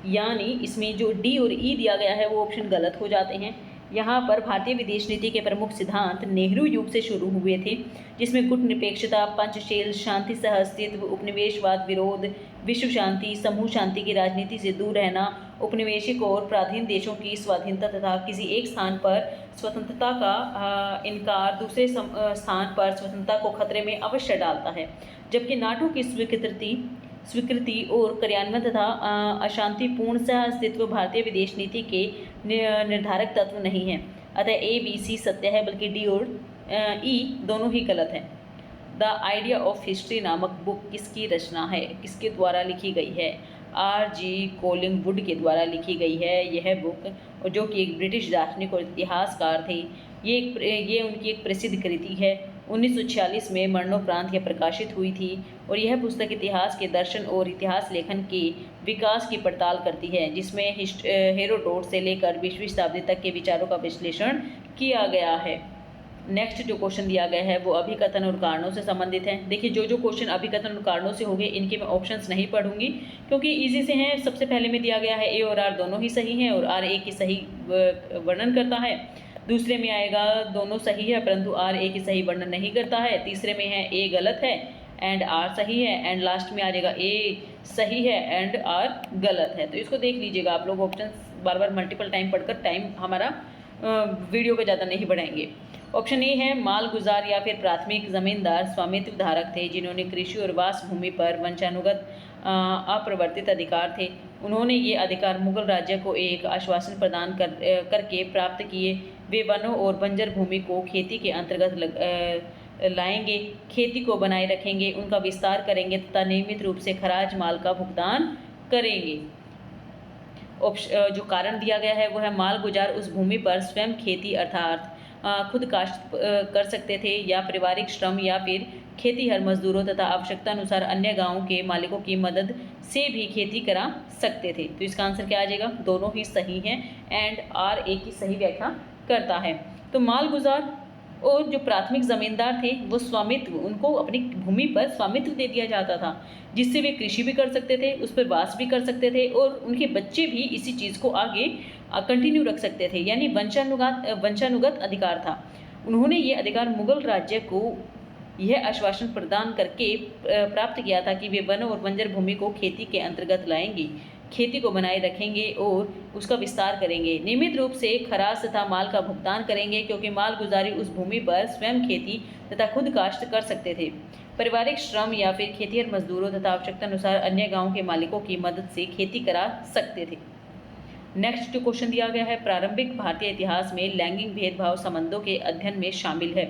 यानी इसमें जो डी और ई दिया गया है वो ऑप्शन गलत हो जाते हैं। यहाँ पर भारतीय विदेश नीति के प्रमुख सिद्धांत नेहरू युग से शुरू हुए थे, जिसमें गुटनिरपेक्षता, पंचशील, शांति सह अस्तित्व, उपनिवेशवाद विरोध, विश्व शांति, समूह शांति की राजनीति से दूर रहना, उपनिवेशिक और पराधीन देशों की स्वाधीनता तथा किसी एक स्थान पर स्वतंत्रता का इनकार दूसरे स्थान पर स्वतंत्रता को खतरे में अवश्य डालता है, जबकि नाटो की स्वीकृति और कार्यान्वयन तथा अशांतिपूर्ण सह अस्तित्व भारतीय विदेश नीति के निर्धारक तत्व नहीं हैं। अतः ए बी सी सत्य है, बल्कि डी और ई दोनों ही गलत हैं। द आइडिया ऑफ हिस्ट्री नामक बुक किसकी रचना है, किसके द्वारा लिखी गई है, R.G. कोलिंगवुड के द्वारा लिखी गई है यह बुक, जो कि एक ब्रिटिश दार्शनिक और इतिहासकार थे। ये उनकी एक प्रसिद्ध कृति है। 1946 में मरणोपरांत यह प्रकाशित हुई थी और यह पुस्तक इतिहास के दर्शन और इतिहास लेखन के विकास की पड़ताल करती है, जिसमें हेरोडोट से लेकर 20वीं शताब्दी तक के विचारों का विश्लेषण किया गया है। नेक्स्ट जो क्वेश्चन दिया गया है वो अभिकथन और कारणों से संबंधित है। देखिए जो क्वेश्चन अभिकथन और कारणों से होंगे इनके मैं ऑप्शंस नहीं पढ़ूंगी क्योंकि इजी से हैं। सबसे पहले में दिया गया है ए और आर दोनों ही सही हैं और आर ए की सही वर्णन करता है। दूसरे में आएगा दोनों सही है परंतु आर ए की सही वर्णन नहीं करता है। तीसरे में है ए गलत है एंड आर सही है एंड लास्ट में आ जाएगा ए सही है एंड आर गलत है। तो इसको देख लीजिएगा आप लोग, ऑप्शन बार बार मल्टीपल टाइम पढ़कर टाइम हमारा वीडियो को ज़्यादा नहीं बढ़ाएंगे। ऑप्शन ए है मालगुजार या फिर प्राथमिक जमींदार स्वामित्व धारक थे जिन्होंने कृषि और वास भूमि पर वंशानुगत अप्रवर्तित अधिकार थे। उन्होंने ये अधिकार मुगल राज्य को एक आश्वासन प्रदान करके प्राप्त किए। वे वनों और बंजर भूमि को खेती के अंतर्गत लाएंगे, खेती को बनाए रखेंगे, उनका विस्तार करेंगे तथा नियमित रूप से खराज माल का भुगतान करेंगे। जो कारण दिया गया है वो है मालगुजार उस भूमि पर स्वयं खेती अर्थात खुद काश्त कर सकते थे या पारिवारिक श्रम या फिर खेतीहर मजदूरों तथा आवश्यकता अनुसार अन्य गांवों के मालिकों की मदद से भी खेती करा सकते थे। तो इसका आंसर क्या आ जाएगा, दोनों ही सही हैं एंड आर ए की सही व्याख्या करता है। तो मालगुजार और जो प्राथमिक ज़मींदार थे वो स्वामित्व, उनको अपनी भूमि पर स्वामित्व दे दिया जाता था जिससे वे कृषि भी कर सकते थे, उस पर वास भी कर सकते थे और उनके बच्चे भी इसी चीज़ को आगे कंटिन्यू रख सकते थे, यानी वंशानुगत अधिकार था। उन्होंने ये अधिकार मुगल राज्य को यह आश्वासन प्रदान करके प्राप्त किया था कि वे वन और बंजर भूमि को खेती के अंतर्गत लाएंगे, खेती को बनाए रखेंगे और उसका विस्तार करेंगे, नियमित रूप से खराज तथा माल का भुगतान करेंगे क्योंकि माल गुजारी उस भूमि पर स्वयं खेती तथा खुद काश्त कर सकते थे, पारिवारिक श्रम या फिर खेतीहर मजदूरों तथा आवश्यकता अनुसार अन्य गांव के मालिकों की मदद से खेती करा सकते थे। नेक्स्ट जो क्वेश्चन दिया गया है, प्रारंभिक भारतीय इतिहास में लैंगिक भेदभाव संबंधों के अध्ययन में शामिल है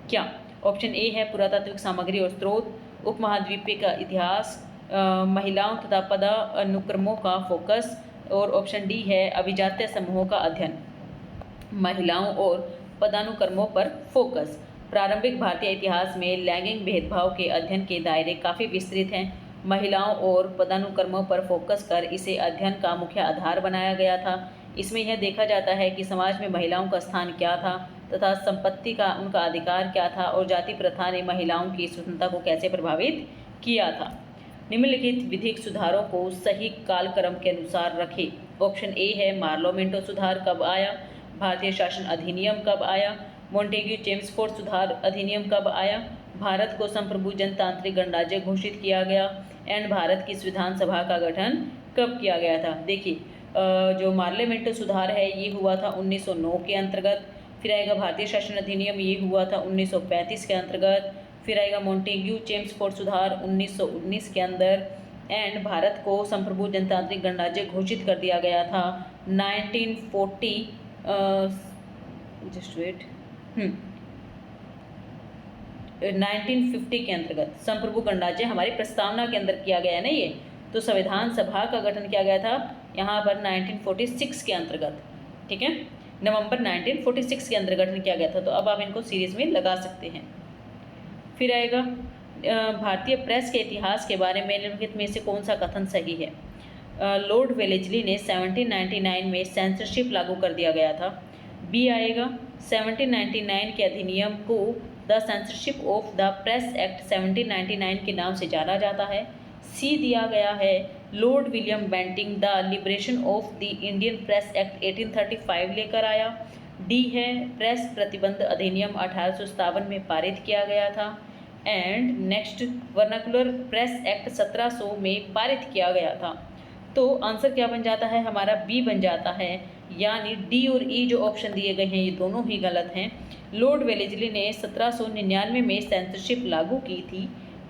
क्या। ऑप्शन ए है पुरातात्विक सामग्री और स्रोत, उपमहाद्वीपीय का इतिहास, महिलाओं तथा पदानुक्रमों का फोकस और ऑप्शन डी है अभिजात्य समूहों का अध्ययन। महिलाओं और पदानुक्रमों पर फोकस। प्रारंभिक भारतीय इतिहास में लैंगिक भेदभाव के अध्ययन के दायरे काफ़ी विस्तृत हैं। महिलाओं और पदानुक्रमों पर फोकस कर इसे अध्ययन का मुख्य आधार बनाया गया था। इसमें यह देखा जाता है कि समाज में महिलाओं का स्थान क्या था तथा संपत्ति का उनका अधिकार क्या था और जाति प्रथा ने महिलाओं की स्वतंत्रता को कैसे प्रभावित किया था। निम्नलिखित विधिक सुधारों को सही कालक्रम के अनुसार रखें। ऑप्शन ए है मार्लो मिंटो सुधार कब आया, भारतीय शासन अधिनियम कब आया, मोंटेग्यू चेम्सफोर्ड सुधार अधिनियम कब आया, भारत को संप्रभु जनतांत्रिक गणराज्य घोषित किया गया एंड भारत की संविधान सभा का गठन कब किया गया था। देखिए जो मार्ले मिंटो सुधार है ये हुआ था 1909 के अंतर्गत। फिर आएगा भारतीय शासन अधिनियम, ये हुआ था 1935 के अंतर्गत। फिर आएगा मोंटेग्यू चेम्सफोर्ड सुधार 1919 के अंदर। एंड भारत को संप्रभु जनतांत्रिक गणराज्य घोषित कर दिया गया था 1940 1950 के अंतर्गत। संप्रभु गणराज्य हमारी प्रस्तावना के अंदर किया गया है ना ये, तो संविधान सभा का गठन किया गया था यहाँ पर 1946 के अंतर्गत। ठीक है, नवंबर 1946 के अंदर गठन किया गया था। तो अब आप इनको सीरीज में लगा सकते हैं। फिर आएगा भारतीय प्रेस के इतिहास के बारे में निम्नलिखित में से कौन सा कथन सही है। लॉर्ड वेलेस्ली ने 1799 में सेंसरशिप लागू कर दिया गया था। बी आएगा 1799 के अधिनियम को the censorship of the Press Act 1799 के नाम से जाना जाता है। सी दिया गया है Lord William Bentinck the liberation of the Indian Press Act 1835 लेकर आया। डी है प्रेस प्रतिबंध अधिनियम 1857 में पारित किया गया था। And next vernacular press act 1700 में पारित किया गया था। तो आंसर क्या बन जाता है हमारा, बी बन जाता है। यानी डी और ई जो ऑप्शन दिए गए हैं ये दोनों ही गलत हैं। लॉर्ड वेलेस्ली ने 1799 में सेंसरशिप लागू की थी।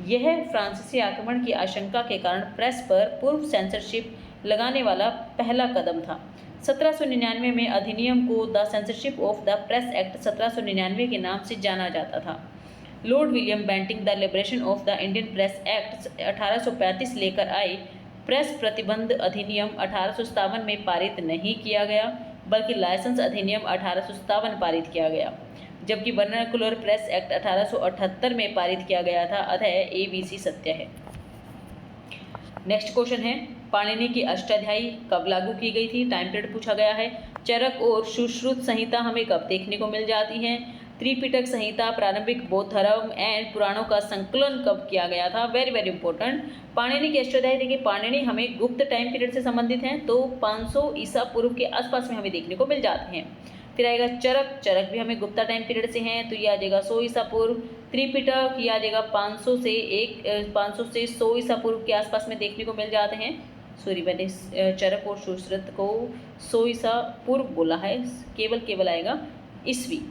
यह फ्रांसीसी आक्रमण की आशंका के कारण प्रेस पर पूर्व सेंसरशिप लगाने वाला पहला कदम था। 1799 में अधिनियम को the censorship of the Press Act 1799 के नाम से जाना जाता था। Lord William Bentinck the liberation of the Indian Press Act 1835 लेकर आए। प्रेस प्रतिबंध अधिनियम 1857 में पारित नहीं किया गया बल्कि लाइसेंस अधिनियम 1857 पारित किया गया, जबकि वर्नाकुलर प्रेस एक्ट 1878 में पारित किया गया था। अतः ए बी सी सत्य है। नेक्स्ट क्वेश्चन है पाणिनि की अष्टाध्यायी कब लागू की गई थी, टाइम पीरियड पूछा गया है। चरक और सुश्रुत संहिता हमें कब देखने को मिल जाती हैं। त्रिपिटक संहिता, प्रारंभिक बौद्ध धर्म एंड पुराणों का संकलन कब किया गया था, वेरी वेरी इंपॉर्टेंट। पाणिनि की अष्टाध्यायी देखिए, पाणिनि हमें गुप्त टाइम पीरियड से संबंधित हैं, तो 500 ईसा पूर्व के आसपास में हमें देखने को मिल जाते हैं। फिर आएगा चरक, चरक भी हमें गुप्ता टाइम पीरियड से हैं, तो ये आ जाएगा 100 ईसा पूर्व। त्रिपिटक ये आ जाएगा 500 से 100 ईसा पूर्व के आसपास में देखने को मिल जाते हैं। सॉरी मैंने चरक और सुश्रुत को 100 ईसा पूर्व बोला है, केवल आएगा ईस्वी।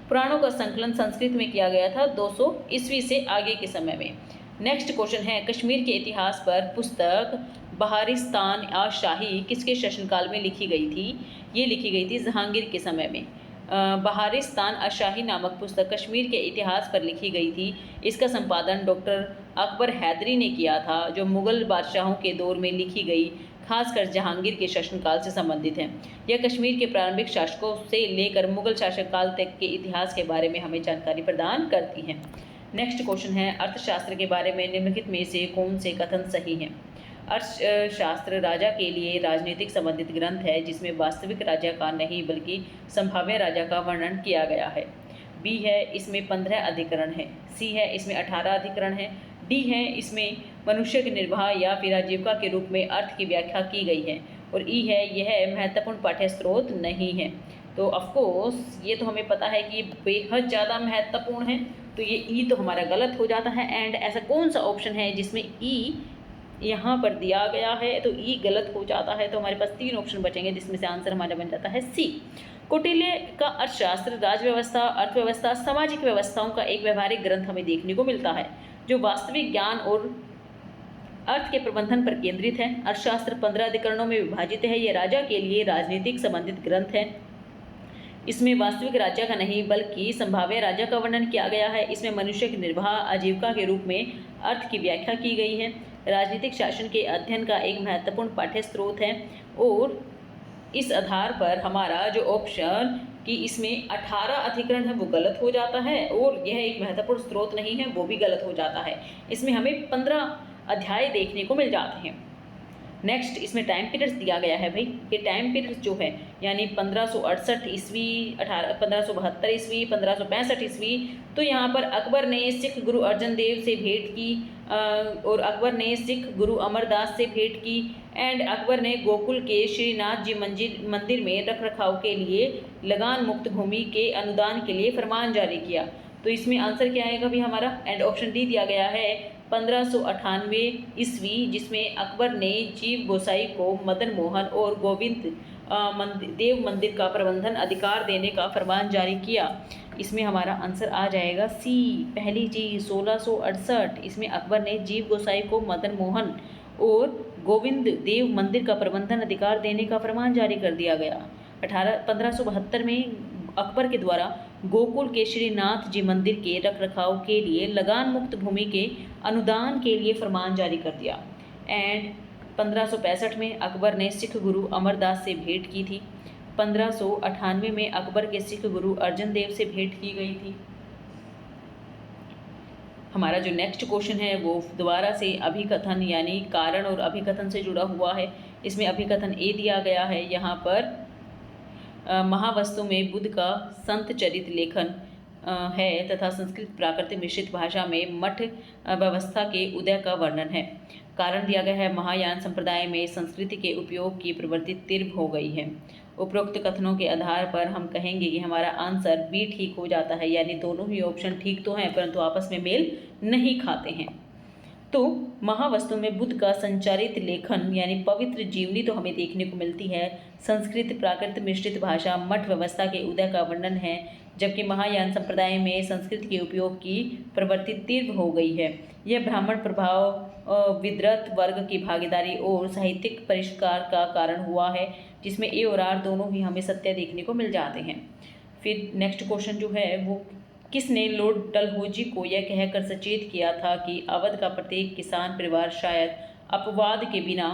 पुराणों का संकलन संस्कृत में किया गया था 200 ईस्वी से आगे के समय में। नेक्स्ट क्वेश्चन है कश्मीर के इतिहास पर पुस्तक बहारिस्तान आ शाही किसके शासनकाल में लिखी गई थी। ये लिखी गई थी जहांगीर के समय में। बहारिस्तान अशाही नामक पुस्तक कश्मीर के इतिहास पर लिखी गई थी। इसका संपादन डॉक्टर अकबर हैदरी ने किया था, जो मुग़ल बादशाहों के दौर में लिखी गई, खासकर जहांगीर के शासनकाल से संबंधित है। यह कश्मीर के प्रारंभिक शासकों से लेकर मुग़ल शासनकाल तक के इतिहास के बारे में हमें जानकारी प्रदान करती है। नेक्स्ट क्वेश्चन है अर्थशास्त्र के बारे में निम्नलिखित में से कौन से कथन सही हैं। अर्थशास्त्र राजा के लिए राजनीतिक संबंधित ग्रंथ है जिसमें वास्तविक राजा का नहीं बल्कि संभाव्य राजा का वर्णन किया गया है। बी है इसमें 15 अधिकरण है। सी है इसमें 18 अधिकरण है। डी है इसमें मनुष्य के निर्वाह या फिर आजीविका के रूप में अर्थ की व्याख्या की गई है। और ई है यह महत्वपूर्ण पाठ्य स्रोत नहीं है। तो ऑफकोर्स ये तो हमें पता है कि बेहद ज़्यादा महत्वपूर्ण है, तो ये ई तो हमारा गलत हो जाता है। एंड ऐसा कौन सा ऑप्शन है जिसमें ई यहाँ पर दिया गया है, तो ई गलत हो जाता है। तो हमारे पास 3 ऑप्शन बचेंगे जिसमें से आंसर हमारा बन जाता है सी। कौटिल्य का अर्थशास्त्र राज व्यवस्था, अर्थव्यवस्था, सामाजिक व्यवस्थाओं का एक व्यवहारिक ग्रंथ हमें देखने को मिलता है जो वास्तविक ज्ञान और अर्थ के प्रबंधन पर केंद्रित है। अर्थशास्त्र 15 अधिकरणों में विभाजित है। ये राजा के लिए राजनीतिक संबंधित ग्रंथ है। इसमें वास्तविक राजा का नहीं बल्कि संभाव्य राजा का वर्णन किया गया है। इसमें मनुष्य के निर्वाह आजीविका के रूप में अर्थ की व्याख्या की गई है। राजनीतिक शासन के अध्ययन का एक महत्वपूर्ण पाठ्य स्रोत है। और इस आधार पर हमारा जो ऑप्शन कि इसमें 18 अधिकरण है वो गलत हो जाता है और यह एक महत्वपूर्ण स्रोत नहीं है वो भी गलत हो जाता है। इसमें हमें 15 अध्याय देखने को मिल जाते हैं। नेक्स्ट इसमें टाइम पीरियड्स दिया गया है भाई, ये टाइम पीरियड्स जो है यानी 1568 ईस्वी, 1572 ईस्वी, 1565 ईस्वी। तो यहाँ पर अकबर ने सिख गुरु अर्जन देव से भेंट की और अकबर ने सिख गुरु अमरदास से भेंट की एंड अकबर ने गोकुल के श्रीनाथ जी मंदिर में रख रखाव के लिए लगान मुक्त भूमि के अनुदान के लिए फरमान जारी किया। तो इसमें आंसर क्या आएगा भी हमारा, एंड ऑप्शन डी दिया गया है 1598 ईस्वी, जिसमें अकबर ने जीव गोसाई को मदन मोहन और गोविंद देव मंदिर का प्रबंधन अधिकार देने का फरमान जारी किया। इसमें हमारा आंसर आ जाएगा सी, पहली चीज 1668। इसमें अकबर ने जीव गोसाई को मदन मोहन और गोविंद देव मंदिर का प्रबंधन अधिकार देने का फरमान जारी कर दिया गया। 1572 में अकबर के द्वारा गोकुल के श्रीनाथ जी मंदिर के रखरखाव के लिए लगान मुक्त भूमि के अनुदान के लिए फरमान जारी कर दिया। एंड 1565 में अकबर ने सिख गुरु अमरदास से भेंट की थी। 1598 में अकबर के सिख गुरु अर्जन देव से भेंट की गई थी। हमारा जो नेक्स्ट क्वेश्चन है वो दोबारा से अभिकथन यानी कारण और अभिकथन से जुड़ा हुआ है। इसमें अभिकथन ए दिया गया है, यहाँ पर महावस्तु में बुद्ध का संत चरित लेखन है तथा संस्कृत प्राकृतिक मिश्रित भाषा में मठ व्यवस्था के उदय का वर्णन है। कारण दिया गया है महायान संप्रदाय में संस्कृति के उपयोग की प्रवृत्ति तीव्र हो गई है। उपरोक्त कथनों के आधार पर हम कहेंगे कि हमारा आंसर बी ठीक हो जाता है, यानी दोनों ही ऑप्शन ठीक तो हैं परंतु आपस में मेल नहीं खाते हैं। तो महावस्तु में बुद्ध का संचारित लेखन यानी पवित्र जीवनी तो हमें देखने को मिलती है। संस्कृत प्राकृत मिश्रित भाषा मठ व्यवस्था के उदय का वर्णन है, जबकि महायान संप्रदाय में संस्कृत के उपयोग की प्रवृत्ति तीव्र हो गई है। यह ब्राह्मण प्रभाव, विद्वत वर्ग की भागीदारी और साहित्यिक परिष्कार का कारण हुआ है, जिसमें ए और आर दोनों ही हमें सत्य देखने को मिल जाते हैं। फिर नेक्स्ट क्वेश्चन जो है वो, किसने लॉर्ड डलहौजी को यह कहकर सचेत किया था कि अवध का प्रत्येक किसान परिवार शायद अपवाद के बिना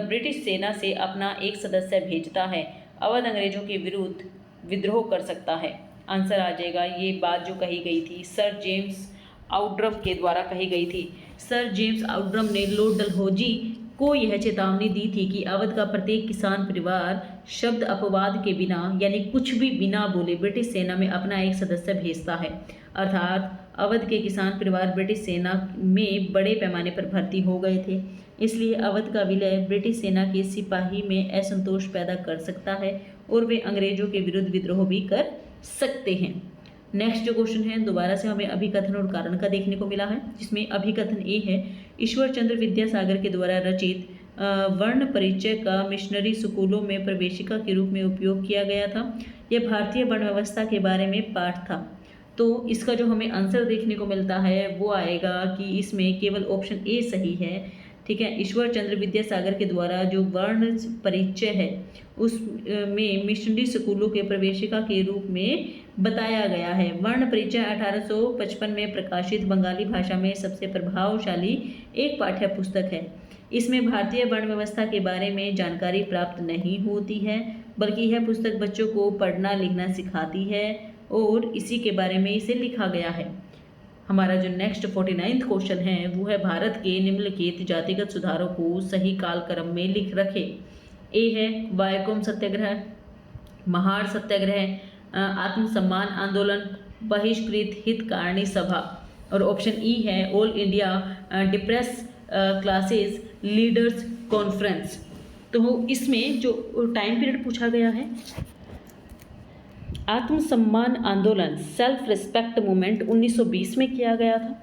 ब्रिटिश सेना से अपना एक सदस्य भेजता है, अवध अंग्रेजों के विरुद्ध विद्रोह कर सकता है। आंसर आ जाएगा, ये बात जो कही गई थी सर जेम्स आउटरम के द्वारा कही गई थी। सर जेम्स आउटरम ने लॉर्ड डलहौजी को यह चेतावनी दी थी कि अवध का प्रत्येक किसान परिवार शब्द अपवाद के बिना यानी कुछ भी बिना बोले ब्रिटिश सेना में अपना एक सदस्य भेजता है। अर्थात अवध के किसान परिवार ब्रिटिश सेना में बड़े पैमाने पर भर्ती हो गए थे, इसलिए अवध का विलय ब्रिटिश सेना के सिपाही में असंतोष पैदा कर सकता है और वे अंग्रेजों के विरुद्ध विद्रोह भी कर सकते हैं। नेक्स्ट जो क्वेश्चन है दोबारा से हमें अभिकथन और कारण का देखने को मिला है, जिसमें अभिकथन ए है, ईश्वर चंद्र विद्यासागर के द्वारा रचित वर्ण परिचय का मिशनरी स्कूलों में प्रवेशिका के रूप में उपयोग किया गया था। यह भारतीय वर्ण व्यवस्था के बारे में पाठ था। तो इसका जो हमें आंसर देखने को मिलता है वो आएगा कि इसमें केवल ऑप्शन ए सही है। ठीक है, ईश्वर चंद्र विद्यासागर के द्वारा जो वर्ण परिचय है उसमें मिशनरी स्कूलों के प्रवेशिका के रूप में बताया गया है। वर्ण परिचय 1855 में प्रकाशित बंगाली भाषा में सबसे प्रभावशाली एक पाठ्य पुस्तक है। इसमें भारतीय वर्ण व्यवस्था के बारे में जानकारी प्राप्त नहीं होती है, बल्कि यह पुस्तक बच्चों को पढ़ना लिखना सिखाती है और इसी के बारे में इसे लिखा गया है। हमारा जो नेक्स्ट 49वां क्वेश्चन है वो है, भारत के निम्नलिखित जातिगत सुधारों को सही कालक्रम में लिख रखे। ए है वायकोम सत्याग्रह, महार सत्याग्रह, आत्मसम्मान आंदोलन, बहिष्कृत हितकारिणी सभा, और ऑप्शन ई है all India depress classes leaders conference. तो इसमें जो टाइम पीरियड पूछा गया है, आत्मसम्मान आंदोलन सेल्फ रिस्पेक्ट मूवमेंट 1920 में किया गया था,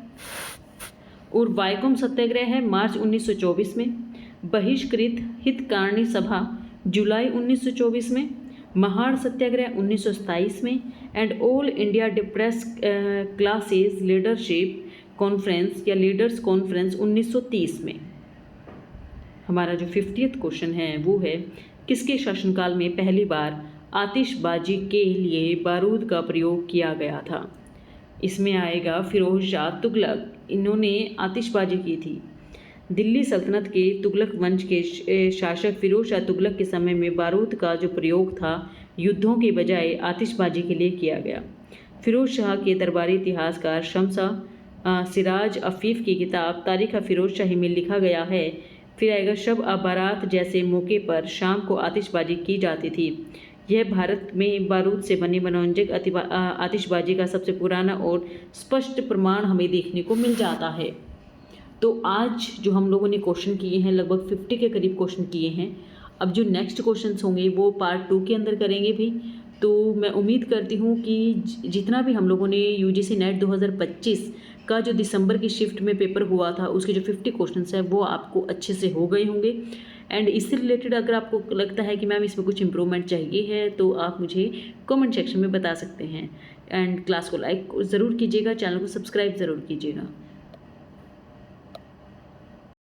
और वायकोम सत्याग्रह है मार्च 1924 में, बहिष्कृत हितकारिणी सभा जुलाई 1924 में, महार सत्याग्रह 1927 में, and all India depress classes leadership conference या लीडर्स कॉन्फ्रेंस 1930 में। हमारा जो 50वां क्वेश्चन है वो है, किसके शासनकाल में पहली बार आतिशबाजी के लिए बारूद का प्रयोग किया गया था। इसमें आएगा फिरोज शाह तुगलक, इन्होंने आतिशबाजी की थी। दिल्ली सल्तनत के तुगलक वंश के शासक फिरोज शाह तुगलक के समय में बारूद का जो प्रयोग था युद्धों के बजाय आतिशबाजी के लिए किया गया। फिरोज शाह के दरबारी इतिहासकार शमसा सिराज अफीफ की किताब तारीख फिरोज शाही में लिखा गया है। फिर आएगा शब बारात जैसे मौके पर शाम को आतिशबाजी की जाती थी। यह भारत में बारूद से बने मनोरंजक आतिशबाजी का सबसे पुराना और स्पष्ट प्रमाण हमें देखने को मिल जाता है। तो आज जो हम लोगों ने क्वेश्चन किए हैं लगभग 50 के करीब क्वेश्चन किए हैं। अब जो नेक्स्ट क्वेश्चंस होंगे वो पार्ट 2 के अंदर करेंगे भी। तो मैं उम्मीद करती हूँ कि जितना भी हम लोगों ने यूजीसी नेट 2025 का जो दिसंबर की शिफ्ट में पेपर हुआ था उसके जो 50 क्वेश्चंस हैं वो आपको अच्छे से हो गए होंगे। एंड इससे रिलेटेड अगर आपको लगता है कि मैम इसमें कुछ इंप्रूवमेंट चाहिए है तो आप मुझे कमेंट सेक्शन में बता सकते हैं। एंड क्लास को लाइक ज़रूर कीजिएगा, चैनल को सब्सक्राइब ज़रूर कीजिएगा।